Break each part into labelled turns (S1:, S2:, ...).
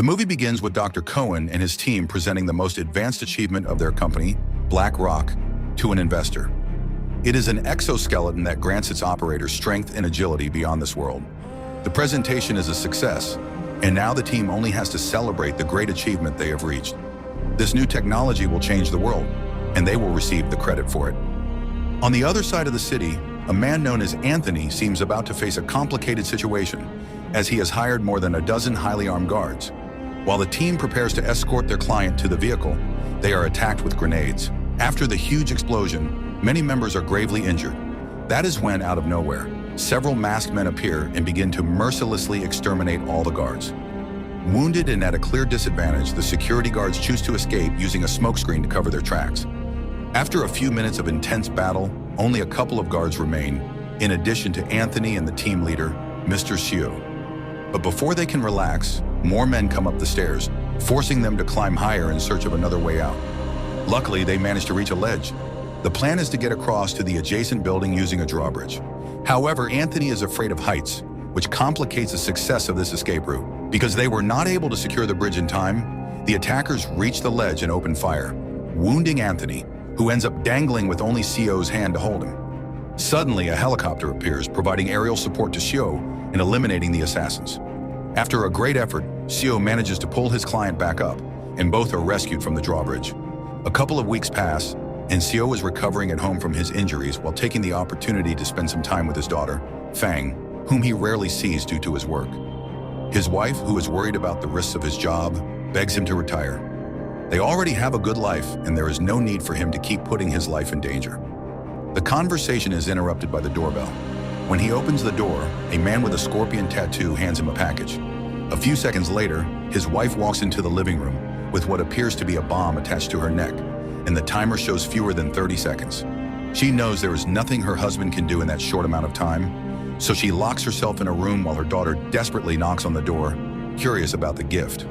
S1: The movie begins with Dr. Cohen and his team presenting the most advanced achievement of their company, Black Rock, to an investor. It is an exoskeleton that grants its operators strength and agility beyond this world. The presentation is a success, and now the team only has to celebrate the great achievement they have reached. This new technology will change the world, and they will receive the credit for it. On the other side of the city, a man known as Anthony seems about to face a complicated situation, as he has hired more than a dozen highly armed guards. While the team prepares to escort their client to the vehicle, they are attacked with grenades. After the huge explosion, many members are gravely injured. That is when, out of nowhere, several masked men appear and begin to mercilessly exterminate all the guards. Wounded and at a clear disadvantage, the security guards choose to escape using a smokescreen to cover their tracks. After a few minutes of intense battle, only a couple of guards remain, in addition to Anthony and the team leader, Mr. Xiu. But before they can relax, more men come up the stairs, forcing them to climb higher in search of another way out. Luckily, they manage to reach a ledge. The plan is to get across to the adjacent building using a drawbridge. However, Anthony is afraid of heights, which complicates the success of this escape route. Because they were not able to secure the bridge in time, the attackers reach the ledge and open fire, wounding Anthony, who ends up dangling with only Sio's hand to hold him. Suddenly, a helicopter appears, providing aerial support to Sio and eliminating the assassins. After a great effort, Sio manages to pull his client back up, and both are rescued from the drawbridge. A couple of weeks pass, and Xiu is recovering at home from his injuries while taking the opportunity to spend some time with his daughter, Fang, whom he rarely sees due to his work. His wife, who is worried about the risks of his job, begs him to retire. They already have a good life, and there is no need for him to keep putting his life in danger. The conversation is interrupted by the doorbell. When he opens the door, a man with a scorpion tattoo hands him a package. A few seconds later, his wife walks into the living room with what appears to be a bomb attached to her neck, and the timer shows fewer than 30 seconds. She knows there is nothing her husband can do in that short amount of time, so she locks herself in a room while her daughter desperately knocks on the door, curious about the gift.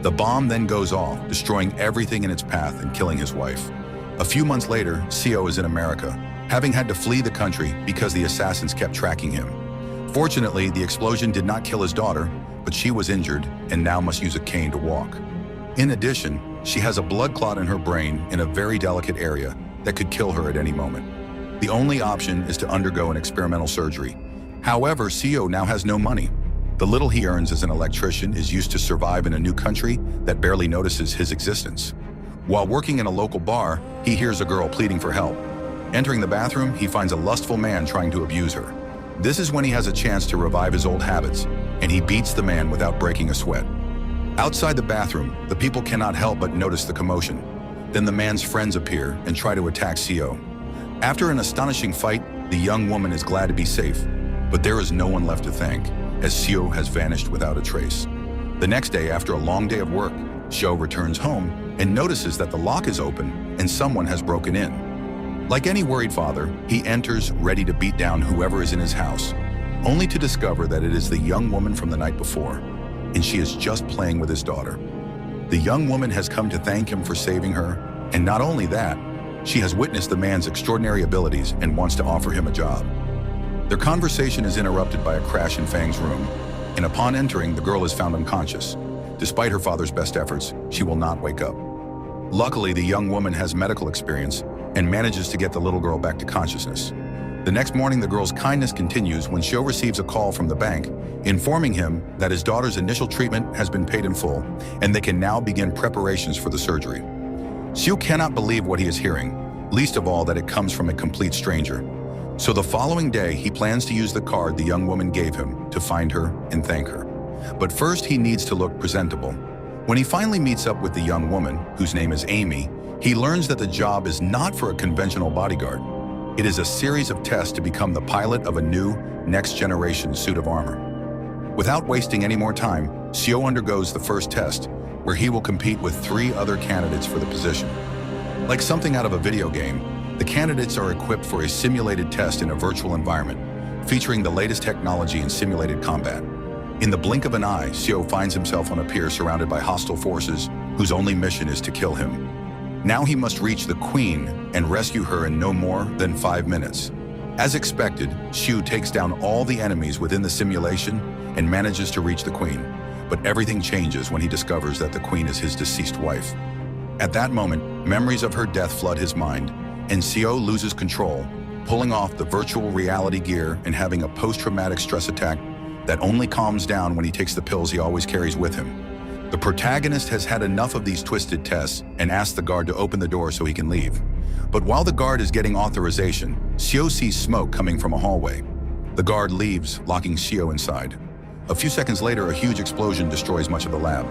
S1: The bomb then goes off, destroying everything in its path and killing his wife. A few months later, Xiu is in America, having had to flee the country because the assassins kept tracking him. Fortunately, the explosion did not kill his daughter, but she was injured and now must use a cane to walk. In addition, she has a blood clot in her brain in a very delicate area that could kill her at any moment. The only option is to undergo an experimental surgery. However, Xiu now has no money. The little he earns as an electrician is used to survive in a new country that barely notices his existence. While working in a local bar, he hears a girl pleading for help. Entering the bathroom, he finds a lustful man trying to abuse her. This is when he has a chance to revive his old habits, and he beats the man without breaking a sweat. Outside the bathroom, the people cannot help but notice the commotion. Then the man's friends appear and try to attack Xiu. After an astonishing fight, the young woman is glad to be safe, but there is no one left to thank, as Xiu has vanished without a trace. The next day, after a long day of work, Xiu returns home and notices that the lock is open and someone has broken in. Like any worried father, he enters ready to beat down whoever is in his house, only to discover that it is the young woman from the night before, and she is just playing with his daughter. The young woman has come to thank him for saving her, and not only that, she has witnessed the man's extraordinary abilities and wants to offer him a job. Their conversation is interrupted by a crash in Fang's room, and upon entering, the girl is found unconscious. Despite her father's best efforts, she will not wake up. Luckily, the young woman has medical experience and manages to get the little girl back to consciousness. The next morning, the girl's kindness continues when Xiu receives a call from the bank, informing him that his daughter's initial treatment has been paid in full, and they can now begin preparations for the surgery. Xiu cannot believe what he is hearing, least of all that it comes from a complete stranger. So the following day, he plans to use the card the young woman gave him to find her and thank her. But first, he needs to look presentable. When he finally meets up with the young woman, whose name is Amy, he learns that the job is not for a conventional bodyguard. It is a series of tests to become the pilot of a new, next-generation suit of armor. Without wasting any more time, Xiu undergoes the first test, where he will compete with 3 other candidates for the position. Like something out of a video game, the candidates are equipped for a simulated test in a virtual environment, featuring the latest technology in simulated combat. In the blink of an eye, Xiu finds himself on a pier surrounded by hostile forces, whose only mission is to kill him. Now he must reach the Queen and rescue her in no more than 5 minutes. As expected, Xiu takes down all the enemies within the simulation and manages to reach the Queen. but everything changes when he discovers that the queen is his deceased wife. At that moment, memories of her death flood his mind, and Seo loses control, pulling off the virtual reality gear and having a post-traumatic stress attack that only calms down when he takes the pills he always carries with him. The protagonist has had enough of these twisted tests and asks the guard to open the door so he can leave. But while the guard is getting authorization, Seo sees smoke coming from a hallway. The guard leaves, locking Seo inside. A few seconds later, a huge explosion destroys much of the lab.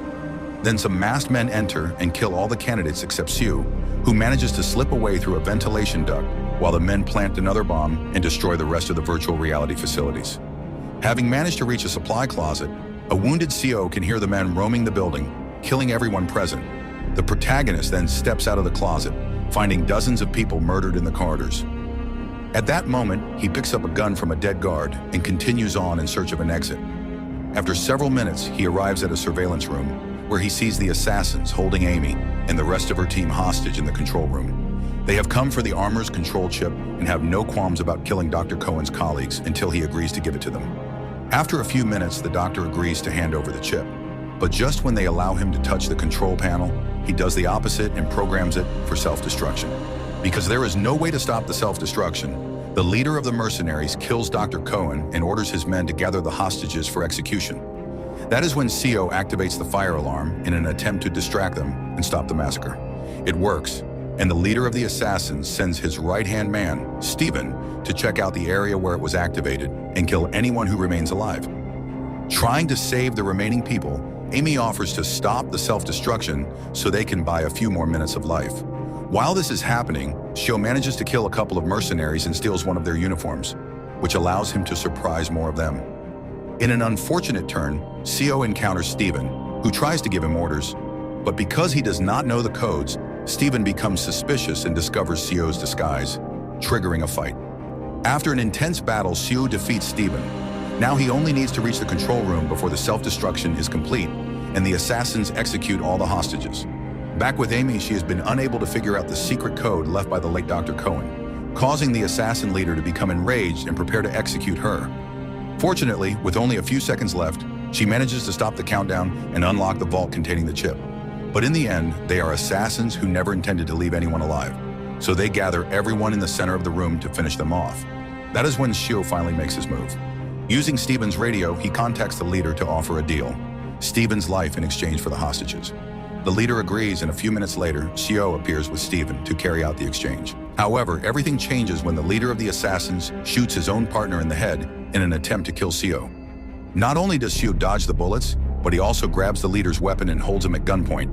S1: Then some masked men enter and kill all the candidates except Seo, who manages to slip away through a ventilation duct while the men plant another bomb and destroy the rest of the virtual reality facilities. Having managed to reach a supply closet, a wounded Seo can hear the men roaming the building, killing everyone present. The protagonist then steps out of the closet, finding dozens of people murdered in the corridors. At that moment, he picks up a gun from a dead guard and continues on in search of an exit. After several minutes, he arrives at a surveillance room where he sees the assassins holding Amy and the rest of her team hostage in the control room. They have come for the armor's control chip and have no qualms about killing Dr. Cohen's colleagues until he agrees to give it to them. After a few minutes, the doctor agrees to hand over the chip. But just when they allow him to touch the control panel, he does the opposite and programs it for self-destruction. Because there is no way to stop the self-destruction, the leader of the mercenaries kills Dr. Cohen and orders his men to gather the hostages for execution. That is when Seo activates the fire alarm in an attempt to distract them and stop the massacre. It works, and the leader of the assassins sends his right-hand man, Steven, to check out the area where it was activated and kill anyone who remains alive. Trying to save the remaining people, Amy offers to stop the self-destruction so they can buy a few more minutes of life. While this is happening, Seo manages to kill a couple of mercenaries and steals one of their uniforms, which allows him to surprise more of them. In an unfortunate turn, Seo encounters Steven, who tries to give him orders, but because he does not know the codes, Steven becomes suspicious and discovers Seo's disguise, triggering a fight. After an intense battle, Seo defeats Steven. Now he only needs to reach the control room before the self-destruction is complete, and the assassins execute all the hostages. Back with Amy, she has been unable to figure out the secret code left by the late Dr. Cohen, causing the assassin leader to become enraged and prepare to execute her. Fortunately, with only a few seconds left, she manages to stop the countdown and unlock the vault containing the chip. But in the end, they are assassins who never intended to leave anyone alive, so they gather everyone in the center of the room to finish them off. That is when Seo finally makes his move. Using Steven's radio, he contacts the leader to offer a deal: Steven's life in exchange for the hostages. The leader agrees, and a few minutes later, Seo appears with Steven to carry out the exchange. However, everything changes when the leader of the assassins shoots his own partner in the head in an attempt to kill Seo. Not only does Seo dodge the bullets, but he also grabs the leader's weapon and holds him at gunpoint.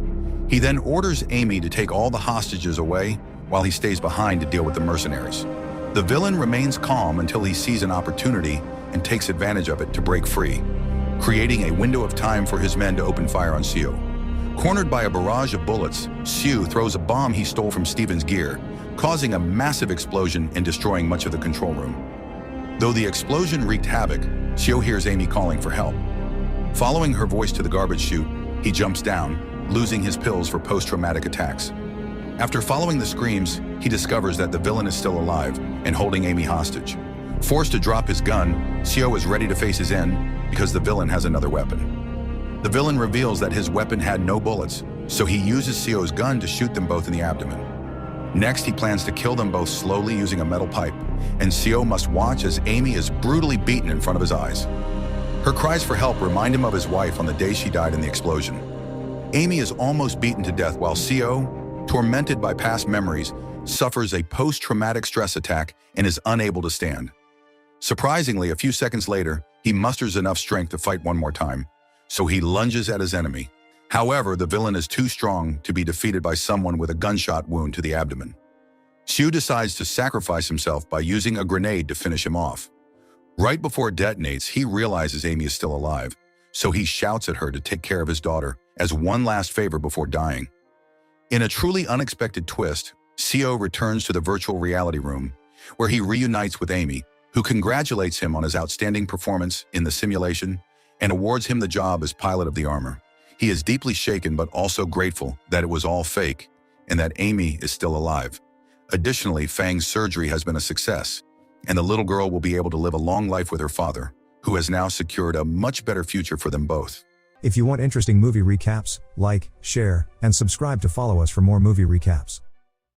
S1: He then orders Amy to take all the hostages away while he stays behind to deal with the mercenaries. The villain remains calm until he sees an opportunity and takes advantage of it to break free, creating a window of time for his men to open fire on Seo. Cornered by a barrage of bullets, Seo throws a bomb he stole from Steven's gear, causing a massive explosion and destroying much of the control room. Though the explosion wreaked havoc, Seo hears Amy calling for help. Following her voice to the garbage chute, he jumps down, losing his pills for post-traumatic attacks. After following the screams, he discovers that the villain is still alive and holding Amy hostage. Forced to drop his gun, Seo is ready to face his end because the villain has another weapon. The villain reveals that his weapon had no bullets, so he uses Seo's gun to shoot them both in the abdomen. Next, he plans to kill them both slowly using a metal pipe, and Seo must watch as Amy is brutally beaten in front of his eyes. Her cries for help remind him of his wife on the day she died in the explosion. Amy is almost beaten to death while Seo, tormented by past memories, suffers a post-traumatic stress attack and is unable to stand. Surprisingly, a few seconds later, he musters enough strength to fight one more time, so he lunges at his enemy. However, the villain is too strong to be defeated by someone with a gunshot wound to the abdomen. Seo decides to sacrifice himself by using a grenade to finish him off. Right before it detonates, he realizes Amy is still alive, so he shouts at her to take care of his daughter as one last favor before dying. In a truly unexpected twist, Seo returns to the virtual reality room, where he reunites with Amy, who congratulates him on his outstanding performance in the simulation and awards him the job as pilot of the armor. He is deeply shaken but also grateful that it was all fake and that Amy is still alive. Additionally, Fang's surgery has been a success, and the little girl will be able to live a long life with her father, who has now secured a much better future for them both.
S2: If you want interesting movie recaps, like, share, and subscribe to follow us for more movie recaps.